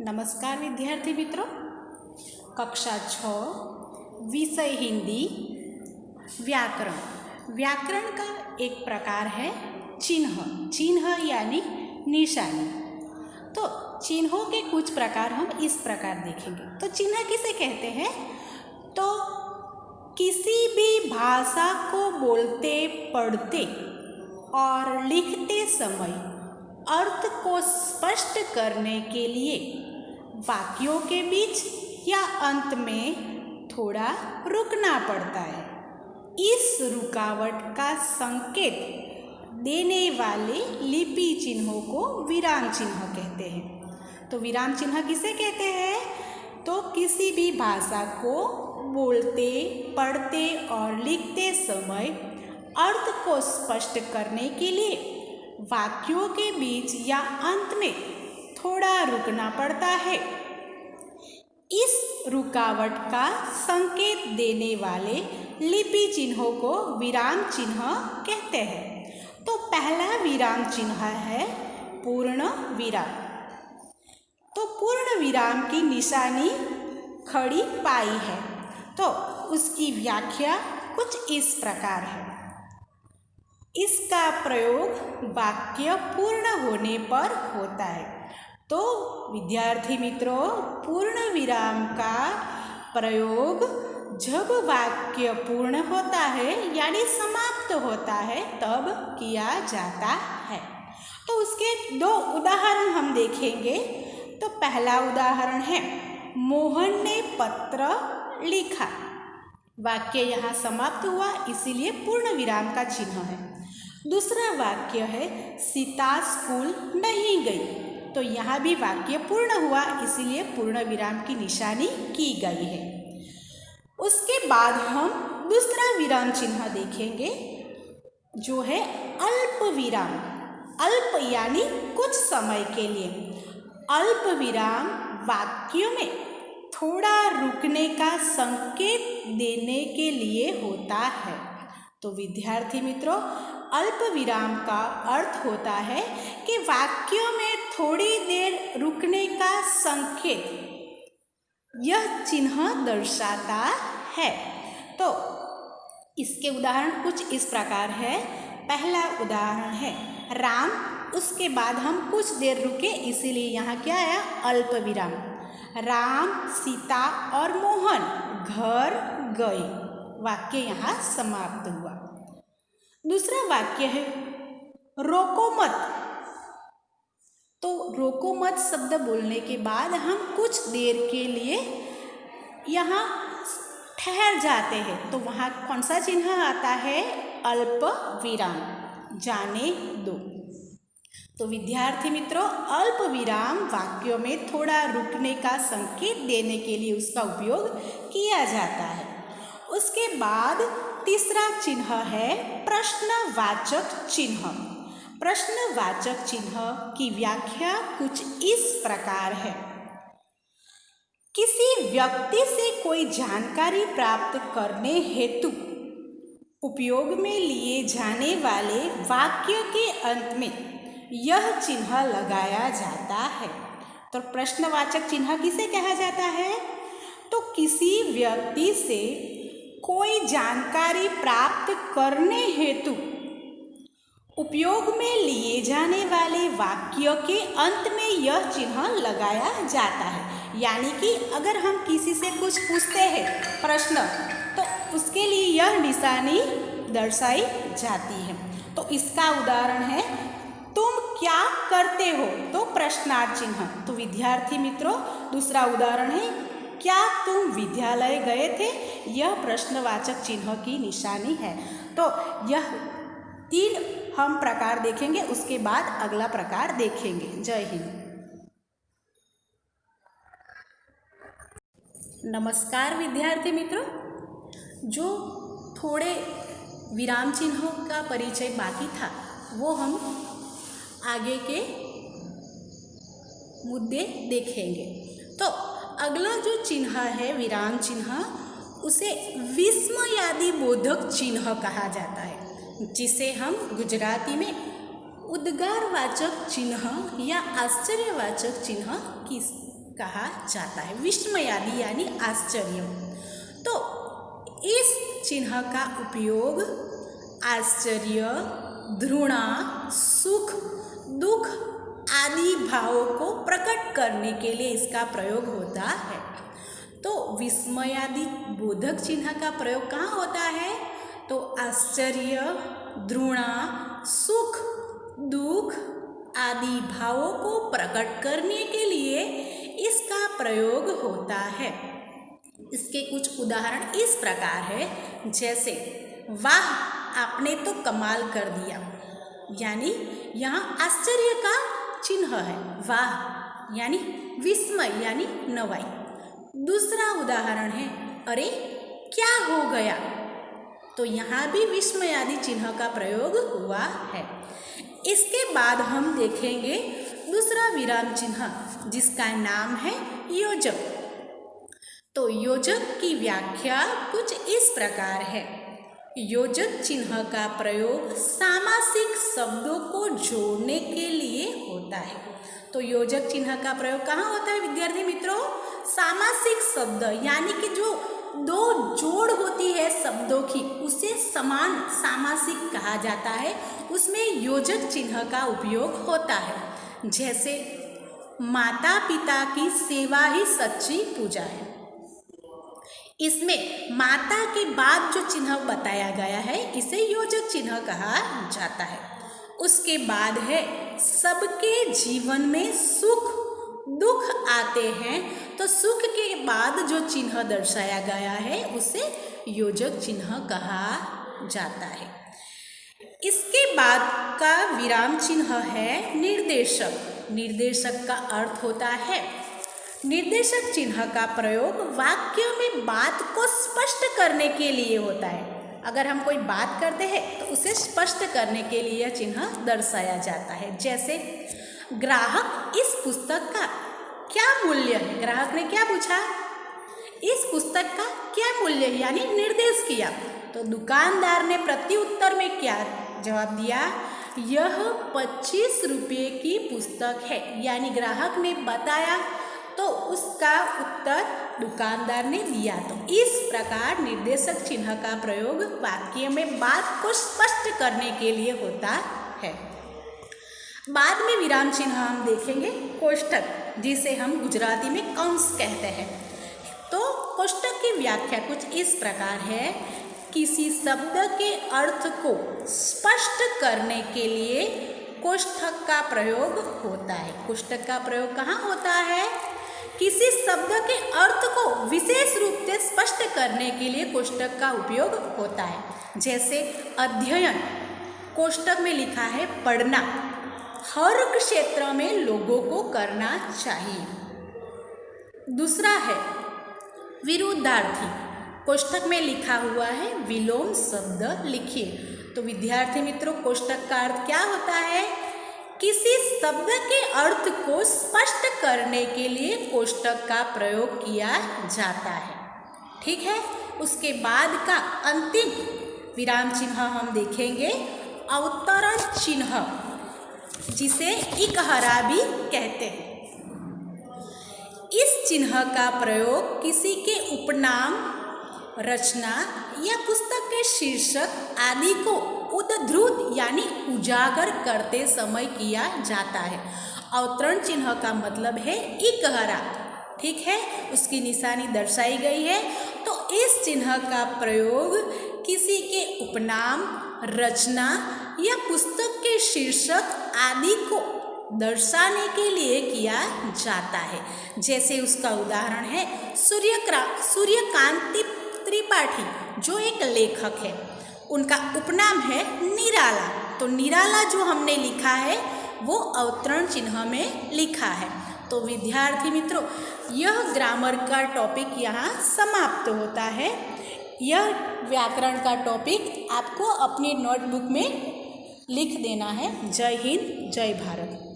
नमस्कार विद्यार्थी मित्रों, कक्षा 6 विषय हिंदी व्याकरण। व्याकरण का एक प्रकार है चिन्ह। चिन्ह यानी निशानी। तो चिन्हों के कुछ प्रकार हम इस प्रकार देखेंगे। तो चिन्ह किसे कहते हैं? तो किसी भी भाषा को बोलते पढ़ते और लिखते समय अर्थ को स्पष्ट करने के लिए वाक्यों के बीच या अंत में थोड़ा रुकना पड़ता है। इस रुकावट का संकेत देने वाले लिपि चिन्हों को विराम चिन्ह कहते हैं। तो विराम चिन्ह किसे कहते हैं? तो किसी भी भाषा को बोलते पढ़ते और लिखते समय अर्थ को स्पष्ट करने के लिए वाक्यों के बीच या अंत में थोड़ा रुकना पड़ता है। इस रुकावट का संकेत देने वाले लिपि चिन्हों को विराम चिन्ह कहते हैं। तो पहला विराम चिन्ह है पूर्ण विराम। तो पूर्ण विराम की निशानी खड़ी पाई है। तो उसकी व्याख्या कुछ इस प्रकार है। इसका प्रयोग वाक्य पूर्ण होने पर होता है। तो विद्यार्थी मित्रों, पूर्ण विराम का प्रयोग जब वाक्य पूर्ण होता है यानी समाप्त होता है तब किया जाता है। तो उसके दो उदाहरण हम देखेंगे। तो पहला उदाहरण है, मोहन ने पत्र लिखा। वाक्य यहाँ समाप्त हुआ, इसीलिए पूर्ण विराम का चिन्ह है। दूसरा वाक्य है, सीता स्कूल नहीं गई। तो यहाँ भी वाक्य पूर्ण हुआ, इसीलिए पूर्ण विराम की निशानी की गई है। उसके बाद हम दूसरा विराम चिन्ह देखेंगे जो है अल्प विराम। अल्प यानी कुछ समय के लिए। अल्प विराम वाक्यों में थोड़ा रुकने का संकेत देने के लिए होता है। तो विद्यार्थी मित्रों, अल्प विराम का अर्थ होता है कि वाक्यों में थोड़ी देर रुकने का संकेत यह चिन्ह दर्शाता है। तो इसके उदाहरण कुछ इस प्रकार है। पहला उदाहरण है, राम, उसके बाद हम कुछ देर रुके, इसीलिए यहाँ क्या आया? अल्प विराम। राम, सीता और मोहन घर गए। वाक्य यहाँ समाप्त हुआ। दूसरा वाक्य है, रोको मत। तो रोको मत शब्द बोलने के बाद हम कुछ देर के लिए यहाँ ठहर जाते हैं। तो वहाँ कौन सा चिन्ह आता है? अल्प विराम, जाने दो। तो विद्यार्थी मित्रों, अल्प विराम वाक्यों में थोड़ा रुकने का संकेत देने के लिए उसका उपयोग किया जाता है। उसके बाद तीसरा चिन्ह है प्रश्नवाचक चिन्ह। प्रश्नवाचक चिन्ह की व्याख्या कुछ इस प्रकार है। किसी व्यक्ति से कोई जानकारी प्राप्त करने हेतु उपयोग में लिए जाने वाले वाक्य के अंत में यह चिन्ह लगाया जाता है। तो प्रश्नवाचक चिन्ह किसे कहा जाता है? तो किसी व्यक्ति से कोई जानकारी प्राप्त करने हेतु उपयोग में लिए जाने वाले वाक्य के अंत में यह चिन्ह लगाया जाता है। यानी कि अगर हम किसी से कुछ पूछते हैं प्रश्न, तो उसके लिए यह निशानी दर्शाई जाती है। तो इसका उदाहरण है, तुम क्या करते हो? तो प्रश्नार्थ चिन्ह। तो विद्यार्थी मित्रों, दूसरा उदाहरण है, क्या तुम विद्यालय गए थे? यह प्रश्नवाचक चिन्ह की निशानी है। तो यह 3 हम प्रकार देखेंगे, उसके बाद अगला प्रकार देखेंगे। जय हिंद। नमस्कार विद्यार्थी मित्रों, जो थोड़े विराम चिन्हों का परिचय बाकी था वो हम आगे के मुद्दे देखेंगे। तो अगला जो चिन्ह है विराम चिन्ह, उसे विस्मयादि बोधक चिन्ह कहा जाता है, जिसे हम गुजराती में उद्गारवाचक चिन्ह या आश्चर्यवाचक चिन्ह कहा जाता है। विस्मयादि यानी आश्चर्य। तो इस चिन्ह का उपयोग आश्चर्य, घृणा, सुख, दुख आदि भावों को प्रकट करने के लिए इसका प्रयोग होता है। तो विस्मयादि बोधक चिन्ह का प्रयोग कहाँ होता है? तो आश्चर्य, घृणा, सुख, दुख आदि भावों को प्रकट करने के लिए इसका प्रयोग होता है। इसके कुछ उदाहरण इस प्रकार है, जैसे वाह आपने तो कमाल कर दिया, यानी यहाँ आश्चर्य का चिन्ह है। वाह यानी विस्मय यानी नवाई। दूसरा उदाहरण है अरे क्या हो गया, तो यहाँ भी विस्मय आदि चिन्ह का प्रयोग हुआ है। इसके बाद हम देखेंगे दूसरा विराम चिन्ह जिसका नाम है योजक। तो योजक की व्याख्या कुछ इस प्रकार है। योजक चिन्ह का प्रयोग सामासिक शब्दों को जोड़ने के लिए होता है। तो योजक चिन्ह का प्रयोग कहाँ होता है विद्यार्थी मित्रों? सामासिक शब्द यानी कि जो दो जोड़ होती है शब्दों की उसे समान सामासिक कहा जाता है, उसमें योजक चिन्ह का उपयोग होता है। जैसे माता पिता की सेवा ही सच्ची पूजा है। इसमें माता के बाद जो चिन्ह बताया गया है इसे योजक चिन्ह कहा जाता है। उसके बाद है सबके जीवन में सुख दुख आते हैं, तो सुख के बाद जो चिन्ह दर्शाया गया है उसे योजक चिन्ह कहा जाता है। इसके बाद का विराम चिन्ह है निर्देशक। निर्देशक का अर्थ होता है, निर्देशक चिन्ह का प्रयोग वाक्य में बात को स्पष्ट करने के लिए होता है। अगर हम कोई बात करते हैं तो उसे स्पष्ट करने के लिए यह चिन्ह दर्शाया जाता है। जैसे ग्राहक इस पुस्तक का क्या मूल्य है? ग्राहक ने क्या पूछा? इस पुस्तक का क्या मूल्य है, यानी निर्देश किया। तो दुकानदार ने प्रत्युत्तर में क्या जवाब दिया? यह 25 रुपये की पुस्तक है, यानी ग्राहक ने बताया तो उसका उत्तर दुकानदार ने दिया। तो इस प्रकार निर्देशक चिन्ह का प्रयोग वाक्य में बात को स्पष्ट करने के लिए होता है। बाद में विराम चिन्ह हम देखेंगे कोष्ठक, जिसे हम गुजराती में कंस कहते हैं। तो कोष्ठक की व्याख्या कुछ इस प्रकार है, किसी शब्द के अर्थ को स्पष्ट करने के लिए कोष्ठक का प्रयोग होता है। कोष्ठक का प्रयोग कहाँ होता है? किसी शब्द के अर्थ को विशेष रूप से स्पष्ट करने के लिए कोष्ठक का उपयोग होता है। जैसे अध्ययन, कोष्ठक में लिखा है पढ़ना, हर क्षेत्र में लोगों को करना चाहिए। दूसरा है विरुद्धार्थी, कोष्ठक में लिखा हुआ है विलोम शब्द लिखिए। तो विद्यार्थी मित्रों, कोष्ठक का अर्थ क्या होता है? किसी शब्द के अर्थ को स्पष्ट करने के लिए कोष्ठक का प्रयोग किया जाता है। ठीक है। उसके बाद का अंतिम विराम चिन्ह हम देखेंगे अवतरण चिन्ह, जिसे इकहरा भी कहते हैं। इस चिन्ह का प्रयोग किसी के उपनाम, रचना या पुस्तक के शीर्षक आदि को उद्धृत यानी उजागर करते समय किया जाता है। अवतरण चिन्ह का मतलब है इकहरा। ठीक है, उसकी निशानी दर्शाई गई है। तो इस चिन्ह का प्रयोग किसी के उपनाम, रचना या पुस्तक के शीर्षक आदि को दर्शाने के लिए किया जाता है। जैसे उसका उदाहरण है सूर्यकांत त्रिपाठी, जो एक लेखक है, उनका उपनाम है निराला। तो निराला जो हमने लिखा है वो अवतरण चिन्ह में लिखा है। तो विद्यार्थी मित्रों, यह ग्रामर का टॉपिक यहाँ समाप्त होता है। यह व्याकरण का टॉपिक आपको अपनी नोटबुक में लिख देना है। जय हिंद, जय भारत।